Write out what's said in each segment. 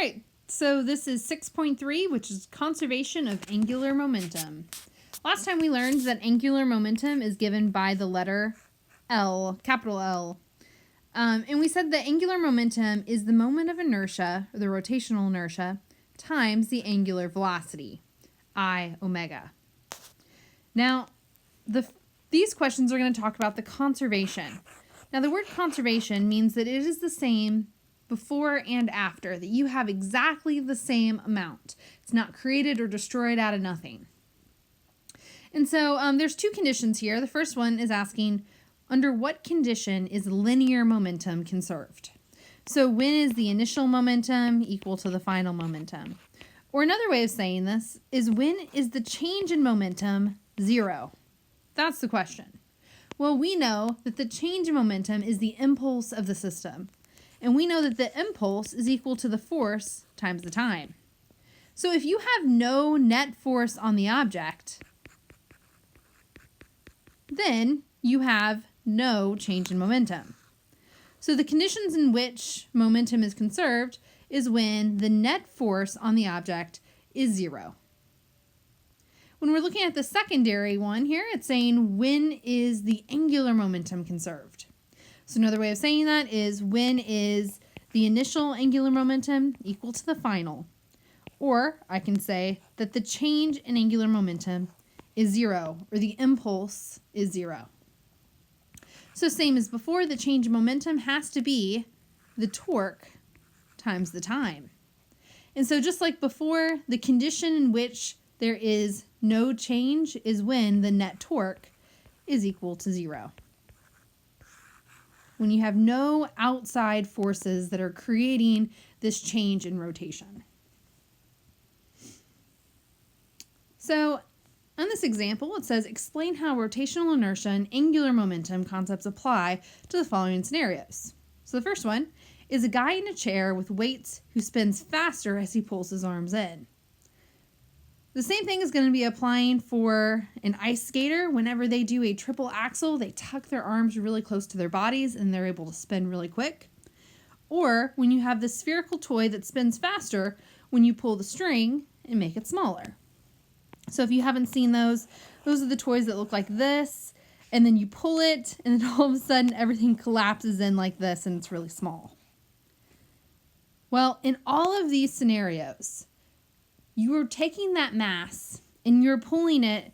right, so this is 6.3, which is conservation of angular momentum. Last time we learned that angular momentum is given by the letter L, capital L. And we said that angular momentum is the moment of inertia, or the rotational inertia, times the angular velocity, I omega. Now, these questions are going to talk about the conservation. Now, the word conservation means that it is the same before and after, that you have exactly the same amount. It's not created or destroyed out of nothing. And so there's two conditions here. The first one is asking, under what condition is linear momentum conserved? So when is the initial momentum equal to the final momentum? Or another way of saying this is, when is the change in momentum 0? That's the question. Well, we know that the change in momentum is the impulse of the system. And we know that the impulse is equal to the force times the time. So if you have no net force on the object, then you have no change in momentum. So the conditions in which momentum is conserved is when the net force on the object is 0. When we're looking at the secondary one here, it's saying, when is the angular momentum conserved? So another way of saying that is, when is the initial angular momentum equal to the final? Or I can say that the change in angular momentum is 0, or the impulse is 0. So same as before, the change in momentum has to be the torque times the time. And so just like before, the condition in which there is no change is when the net torque is equal to 0. When you have no outside forces that are creating this change in rotation. So on this example, it says, explain how rotational inertia and angular momentum concepts apply to the following scenarios. So the first one is a guy in a chair with weights who spins faster as he pulls his arms in. The same thing is going to be applying for an ice skater. Whenever they do a triple axel, they tuck their arms really close to their bodies and they're able to spin really quick. Or when you have the spherical toy that spins faster when you pull the string and make it smaller. So if you haven't seen those are the toys that look like this, and then you pull it, and then all of a sudden everything collapses in like this, and it's really small. Well, in all of these scenarios, you are taking that mass and you're pulling it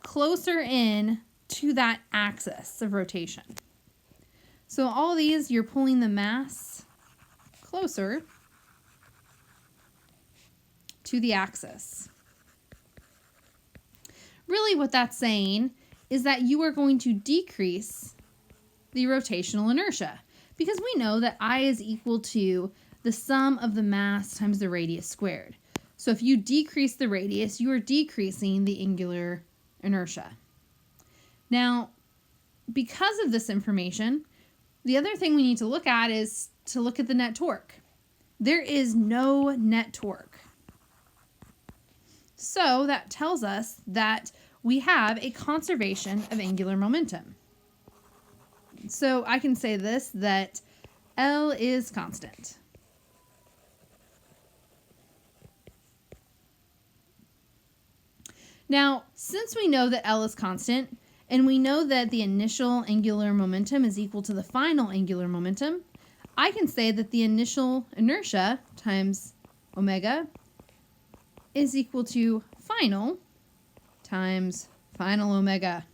closer in to that axis of rotation. So all these, you're pulling the mass closer to the axis. Really what that's saying is that you are going to decrease the rotational inertia, because we know that I is equal to the sum of the mass times the radius squared. So if you decrease the radius, you are decreasing the angular inertia. Now, because of this information, the other thing we need to look at is to look at the net torque. There is no net torque. So that tells us that we have a conservation of angular momentum. So I can say this, that L is constant. Now, since we know that L is constant, and we know that the initial angular momentum is equal to the final angular momentum, I can say that the initial inertia times omega is equal to final times final omega.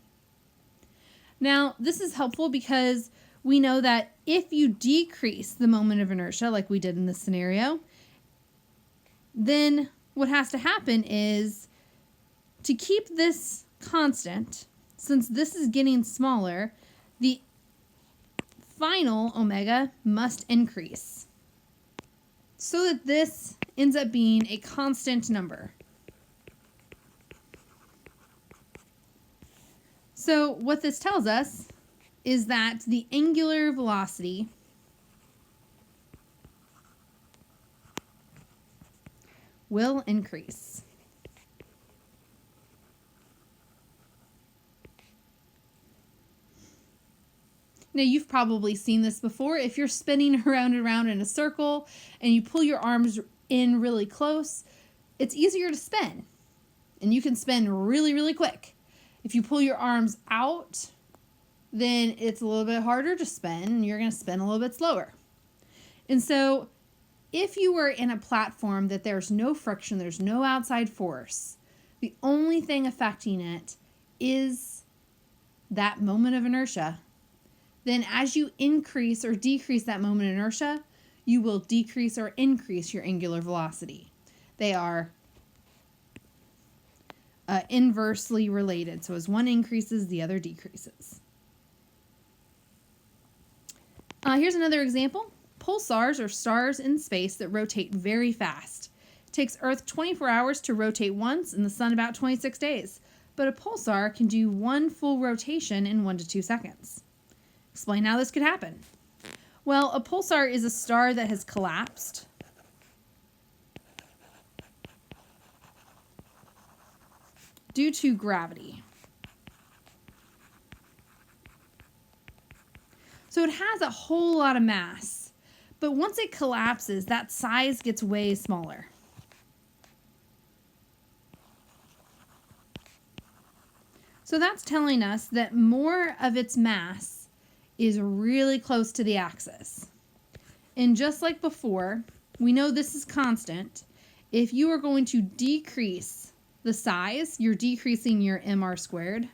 Now, this is helpful because we know that if you decrease the moment of inertia, like we did in this scenario, then what has to happen is, to keep this constant, since this is getting smaller, the final omega must increase so that this ends up being a constant number. So what this tells us is that the angular velocity will increase. Now, you've probably seen this before. If you're spinning around and around in a circle and you pull your arms in really close, it's easier to spin. And you can spin really, really quick. If you pull your arms out, then it's a little bit harder to spin, and you're going to spin a little bit slower. And so if you were in a platform that there's no friction, there's no outside force, the only thing affecting it is that moment of inertia, then as you increase or decrease that moment of inertia, you will decrease or increase your angular velocity. They are inversely related. So as one increases, the other decreases. Here's another example. Pulsars are stars in space that rotate very fast. It takes Earth 24 hours to rotate once and the sun about 26 days. But a pulsar can do one full rotation in 1 to 2 seconds. Explain how this could happen. Well, a pulsar is a star that has collapsed. Due to gravity. So it has a whole lot of mass, but once it collapses, that size gets way smaller. So that's telling us that more of its mass is really close to the axis. And just like before, we know this is constant. If you are going to decrease the size, you're decreasing your mr squared,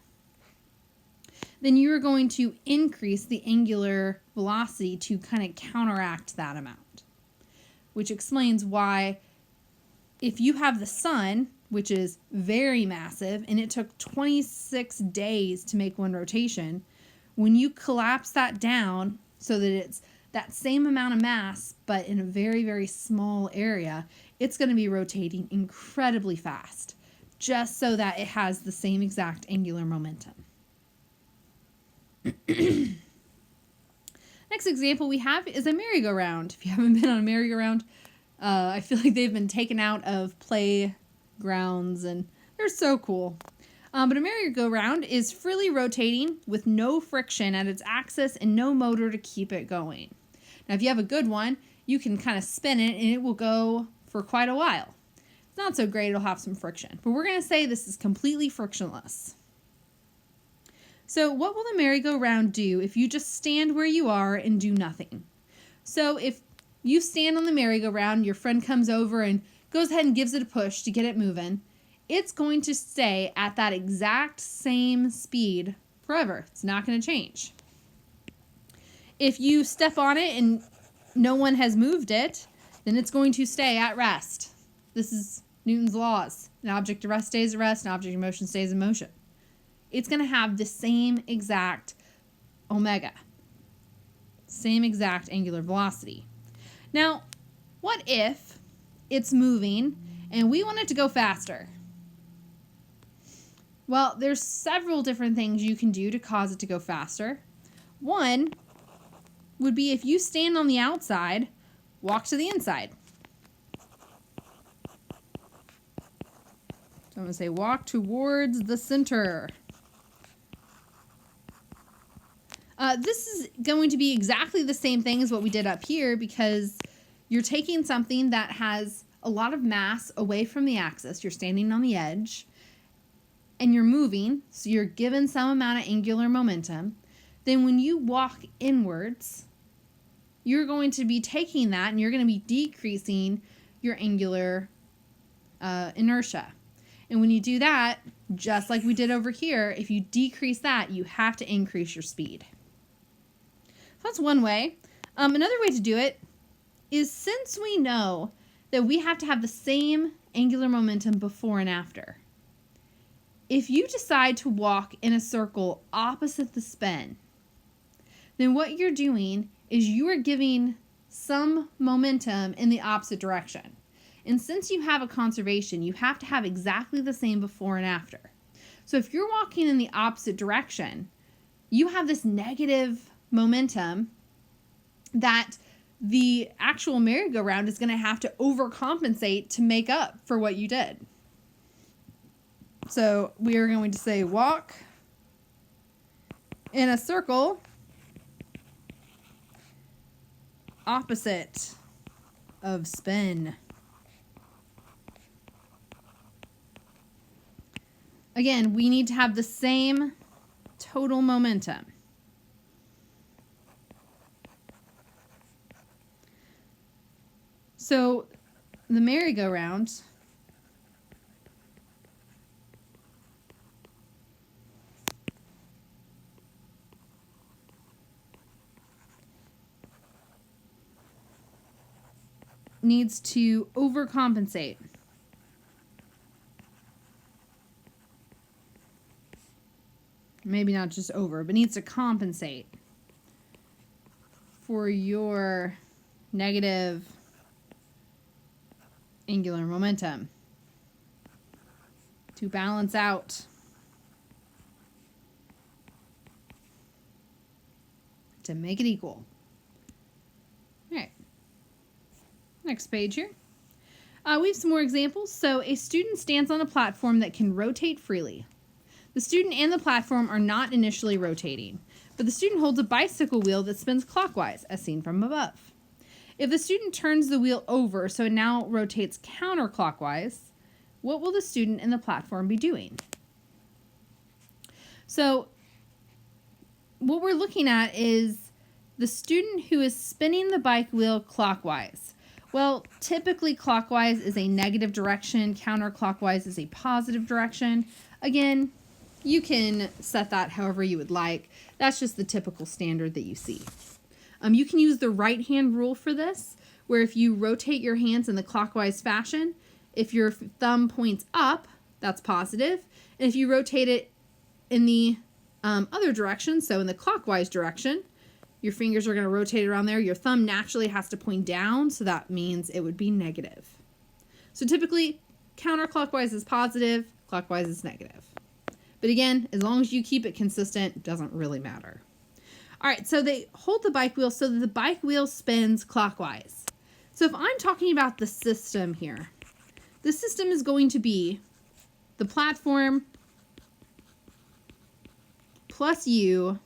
then you're going to increase the angular velocity to kind of counteract that amount. Which explains why if you have the sun, which is very massive, and it took 26 days to make one rotation, when you collapse that down so that it's that same amount of mass, but in a very, very small area, it's going to be rotating incredibly fast, just so that it has the same exact angular momentum. Next example we have is a merry-go-round. If you haven't been on a merry-go-round, I feel like they've been taken out of playgrounds and they're so cool. But a merry-go-round is freely rotating with no friction at its axis and no motor to keep it going. Now, if you have a good one, you can kind of spin it and it will go for quite a while. It's not so great, it'll have some friction. But we're going to say this is completely frictionless. So what will the merry-go-round do if you just stand where you are and do nothing? So if you stand on the merry-go-round, your friend comes over and goes ahead and gives it a push to get it moving, it's going to stay at that exact same speed forever. It's not going to change. If you step on it and no one has moved it, then it's going to stay at rest. This is Newton's laws. An object at rest stays at rest, an object in motion stays in motion. It's going to have the same exact omega, same exact angular velocity. Now, what if it's moving and we want it to go faster? Well, there's several different things you can do to cause it to go faster. One would be if you stand on the outside, walk to the inside. So I'm going to say walk towards the center. This is going to be exactly the same thing as what we did up here because you're taking something that has a lot of mass away from the axis. You're standing on the edge and you're moving, so you're given some amount of angular momentum. Then when you walk inwards, you're going to be taking that and you're going to be decreasing your angular inertia. And when you do that, just like we did over here, if you decrease that, you have to increase your speed. So that's one way. Another way to do it is since we know that we have to have the same angular momentum before and after, if you decide to walk in a circle opposite the spin, then what you're doing is you are giving some momentum in the opposite direction. And since you have a conservation, you have to have exactly the same before and after. So if you're walking in the opposite direction, you have this negative momentum that the actual merry-go-round is going to have to overcompensate to make up for what you did. So we are going to say walk in a circle opposite of spin. again, we need to have the same total momentum. So the merry-go-round needs to overcompensate. Maybe not just over, but needs to compensate for your negative angular momentum to balance out, to make it equal. All right. Next page here. We have some more examples. So a student stands on a platform that can rotate freely. The student and the platform are not initially rotating, but the student holds a bicycle wheel that spins clockwise, as seen from above. If the student turns the wheel over so it now rotates counterclockwise, what will the student and the platform be doing? So what we're looking at is the student who is spinning the bike wheel clockwise. Well, typically clockwise is a negative direction, counterclockwise is a positive direction. Again, you can set that however you would like. That's just the typical standard that you see. You can use the right hand rule for this, where if you rotate your hands in the clockwise fashion, if your thumb points up, that's positive. And if you rotate it in the other direction, so in the clockwise direction, your fingers are going to rotate around there. Your thumb naturally has to point down, so that means it would be negative. So typically, counterclockwise is positive, clockwise is negative. But again, as long as you keep it consistent, it doesn't really matter. All right, so they hold the bike wheel so that the bike wheel spins clockwise. So if I'm talking about the system here, the system is going to be the platform plus you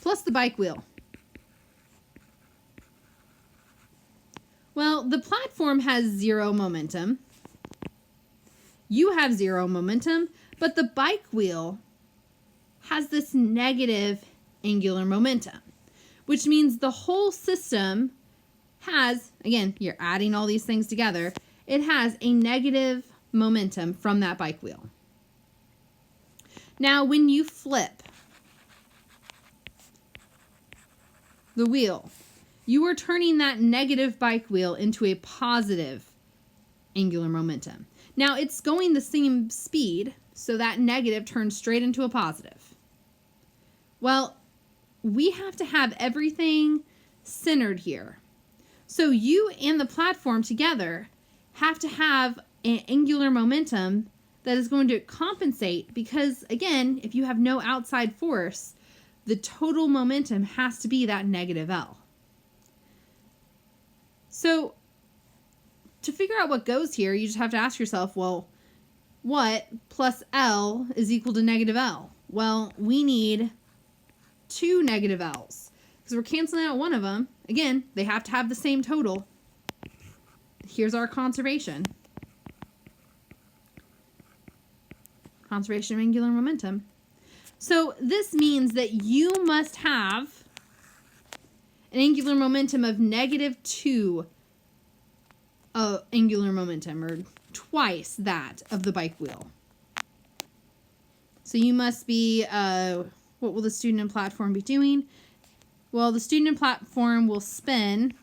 plus the bike wheel. Well, the platform has 0 momentum. You have 0 momentum, but the bike wheel has this negative angular momentum, which means the whole system has, again, you're adding all these things together, it has a negative momentum from that bike wheel. Now, when you flip the wheel, you are turning that negative bike wheel into a positive angular momentum. Now, it's going the same speed, so that negative turns straight into a positive. Well, we have to have everything centered here. So you and the platform together have to have an angular momentum that is going to compensate because, again, if you have no outside force, the total momentum has to be that negative L. So to figure out what goes here, you just have to ask yourself, well, what plus L is equal to negative L? Well, we need 2 negative L's because we're canceling out one of them. Again, they have to have the same total. Here's our conservation. Conservation of angular momentum. So this means that you must have an angular momentum of -2 angular momentum, or twice that of the bike wheel. So you must be, what will the student and platform be doing? Well, the student and platform will spin,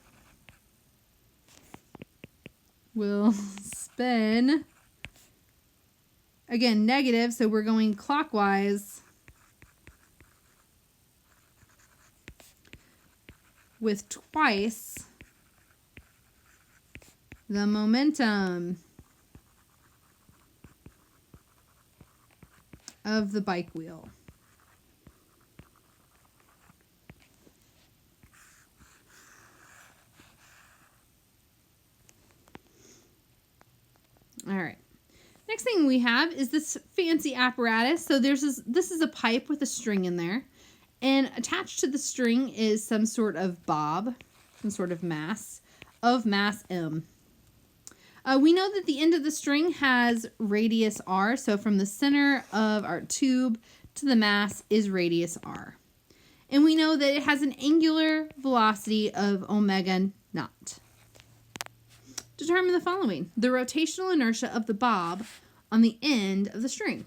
again, negative, so we're going clockwise with twice the momentum of the bike wheel. All right. Next thing we have is this fancy apparatus. So this is a pipe with a string in there, and attached to the string is some sort of bob, some sort of mass of mass M. We know that the end of the string has radius r, so from the center of our tube to the mass is radius r. And we know that it has an angular velocity of omega naught. Determine the following: the rotational inertia of the bob on the end of the string.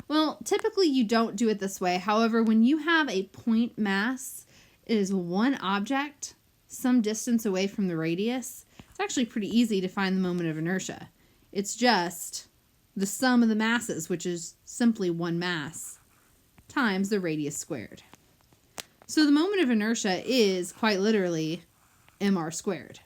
Well, typically you don't do it this way. However, when you have a point mass, it is one object some distance away from the radius, it's actually pretty easy to find the moment of inertia. It's just the sum of the masses, which is simply one mass, times the radius squared. So the moment of inertia is quite literally mr squared.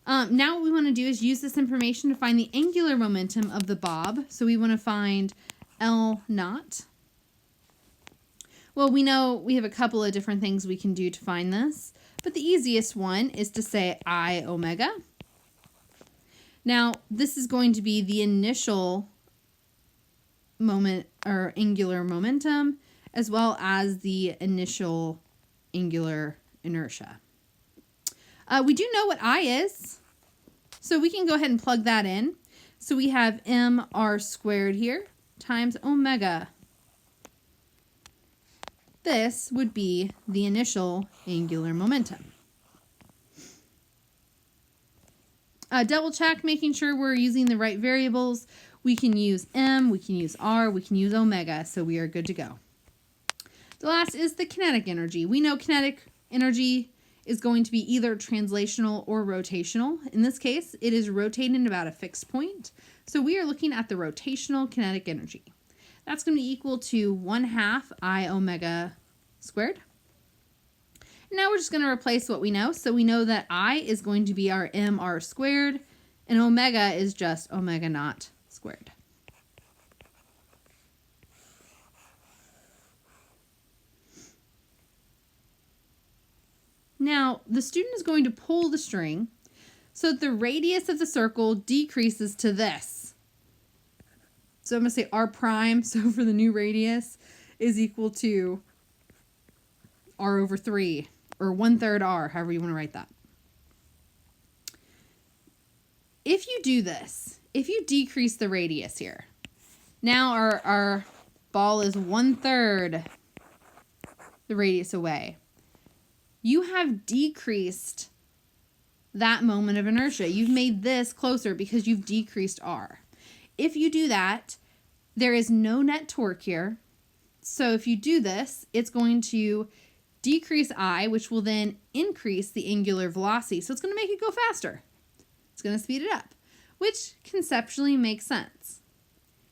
Now what we want to do is use this information to find the angular momentum of the bob. So we want to find L naught. Well, we know we have a couple of different things we can do to find this, but the easiest one is to say I omega. Now, this is going to be the initial moment or angular momentum as well as the initial angular inertia. We do know what I is, so we can go ahead and plug that in. So we have mr squared here times omega. This would be the initial angular momentum. Double check, making sure we're using the right variables. We can use m, we can use r, we can use omega, so we are good to go. The last is the kinetic energy. We know kinetic energy is going to be either translational or rotational. In this case, it is rotating about a fixed point. So we are looking at the rotational kinetic energy. That's going to be equal to 1/2 I omega squared. And now we're just going to replace what we know. So we know that I is going to be our mr squared, and omega is just omega naught squared. Now, the student is going to pull the string so that the radius of the circle decreases to this. So I'm going to say r prime, so for the new radius, is equal to r over 3, or 1/3 r, however you want to write that. If you do this, if you decrease the radius here, now our ball is 1/3 the radius away. You have decreased that moment of inertia. You've made this closer because you've decreased r. If you do that, there is no net torque here. So if you do this, it's going to decrease I, which will then increase the angular velocity. So it's going to make it go faster. It's going to speed it up, which conceptually makes sense.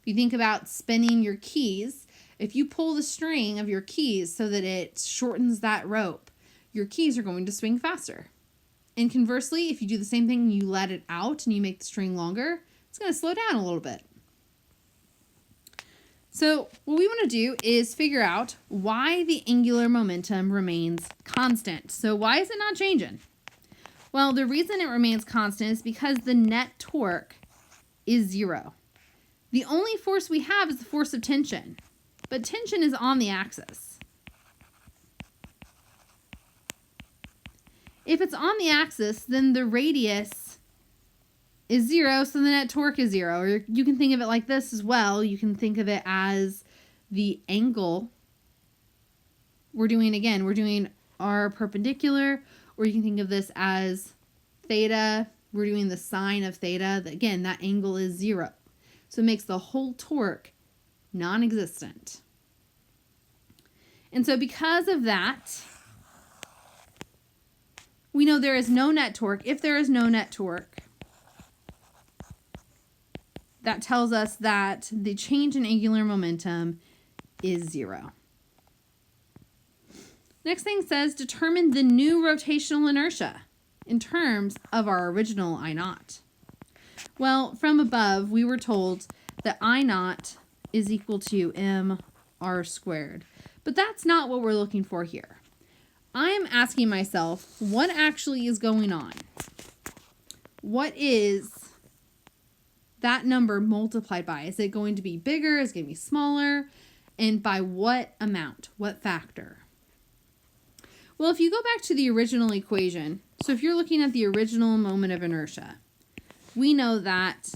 If you think about spinning your keys, if you pull the string of your keys so that it shortens that rope, your keys are going to swing faster. And conversely, if you do the same thing, you let it out and you make the string longer, it's going to slow down a little bit. So what we want to do is figure out why the angular momentum remains constant. So why is it not changing? Well, the reason it remains constant is because the net torque is 0. The only force we have is the force of tension, but tension is on the axis. If it's on the axis, then the radius is 0, so the net torque is 0. Or you can think of it like this as well. You can think of it as the angle. We're doing r perpendicular, or you can think of this as theta. We're doing the sine of theta. Again, that angle is 0. So it makes the whole torque non-existent. And so because of that, we know there is no net torque. If there is no net torque, that tells us that the change in angular momentum is 0. Next thing says, determine the new rotational inertia in terms of our original I naught. Well, from above, we were told that I naught is equal to mr squared. But that's not what we're looking for here. I am asking myself, what actually is going on? What is that number multiplied by? Is it going to be bigger? Is it going to be smaller? And by what amount? What factor? Well, if you go back to the original equation, so if you're looking at the original moment of inertia, we know that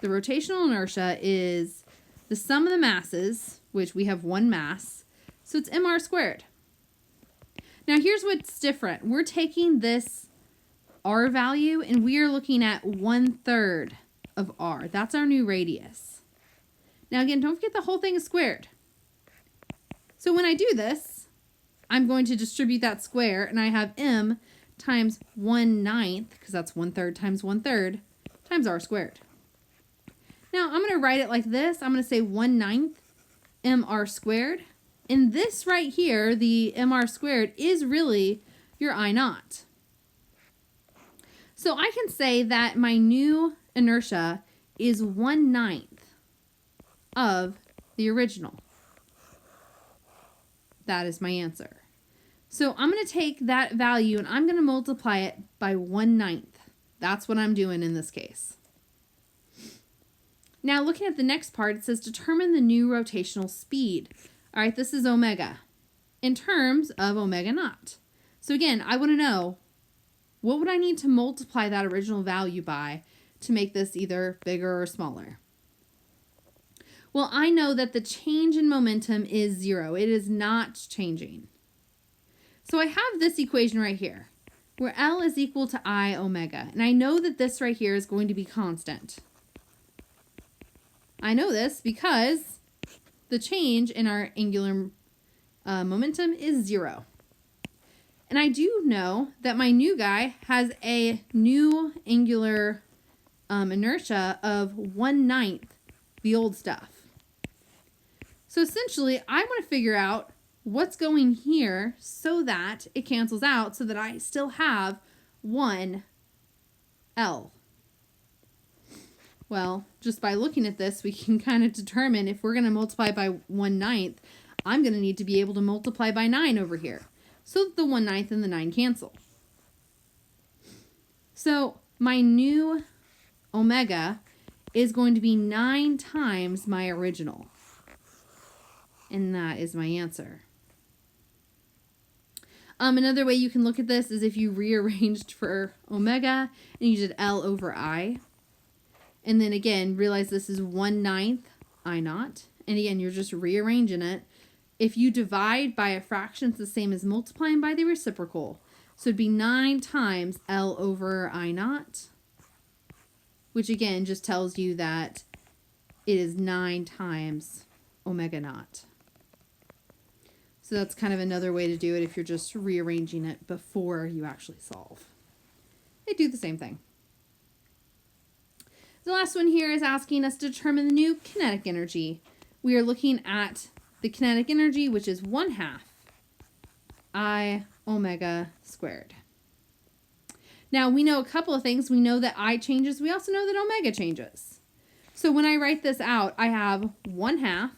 the rotational inertia is the sum of the masses, which we have one mass, so it's mr squared. Now here's what's different. We're taking this r value and we are looking at 1/3 of r. That's our new radius. Now again, don't forget the whole thing is squared. So when I do this, I'm going to distribute that square and I have m times 1/9, because that's 1/3 times 1/3, times r squared. Now I'm going to write it like this. I'm going to say 1/9 mr squared. And this right here, the mr squared, is really your I naught. So I can say that my new inertia is 1/9 of the original. That is my answer. So I'm going to take that value and I'm going to multiply it by 1/9. That's what I'm doing in this case. Now looking at the next part, it says determine the new rotational speed. All right, this is omega in terms of omega naught. So again, I want to know, what would I need to multiply that original value by to make this either bigger or smaller? Well, I know that the change in momentum is 0. It is not changing. So I have this equation right here, where L is equal to I omega. And I know that this right here is going to be constant. I know this because the change in our angular momentum is 0. And I do know that my new guy has a new angular inertia of 1/9 the old stuff. So essentially, I want to figure out what's going here so that it cancels out so that I still have 1 L. Well, just by looking at this, we can kind of determine if we're going to multiply by 1/9, I'm going to need to be able to multiply by 9 over here, so that the 1/9 and the 9 cancel. So my new omega is going to be 9 times my original. And that is my answer. Another way you can look at this is if you rearranged for omega and you did L over I. And then again, realize this is 1/9 I naught. And again, you're just rearranging it. If you divide by a fraction, it's the same as multiplying by the reciprocal. So it'd be 9 times L over I naught, which again just tells you that it is 9 times omega naught. So that's kind of another way to do it if you're just rearranging it before you actually solve. They do the same thing. The last one here is asking us to determine the new kinetic energy. We are looking at the kinetic energy, which is 1/2 I omega squared. Now we know a couple of things. We know that I changes. We also know that omega changes. So when I write this out, I have 1/2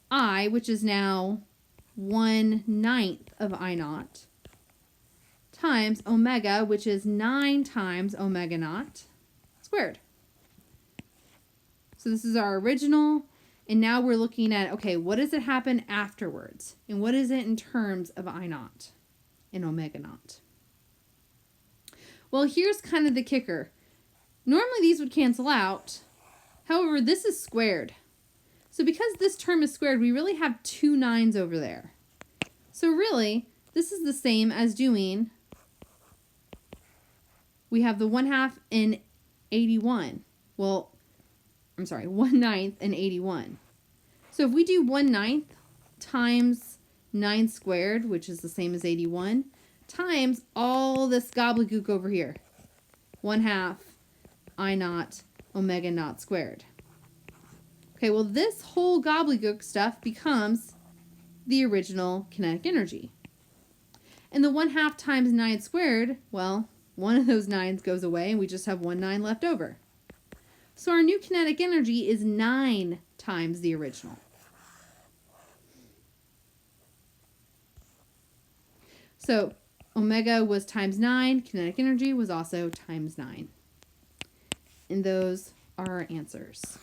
I, which is now 1/9 of I naught, times omega, which is 9 times omega naught squared. So this is our original, and now we're looking at, okay, what does it happen afterwards? And what is it in terms of I naught and omega naught? Well, here's kind of the kicker. Normally these would cancel out. However, this is squared. So because this term is squared, we really have 2 9s over there. So really, this is the same as doing, we have the 1/2 and 81. Well, I'm sorry, 1/9 and 81. So if we do 1/9 times 9 squared, which is the same as 81, times all this gobbledygook over here, 1/2 I naught omega naught squared. Okay, well this whole gobbledygook stuff becomes the original kinetic energy. And the 1/2 times 9 squared, well, one of those 9s goes away and we just have 1 9 left over. So our new kinetic energy is 9 times the original. So omega was times 9, kinetic energy was also times 9. And those are our answers.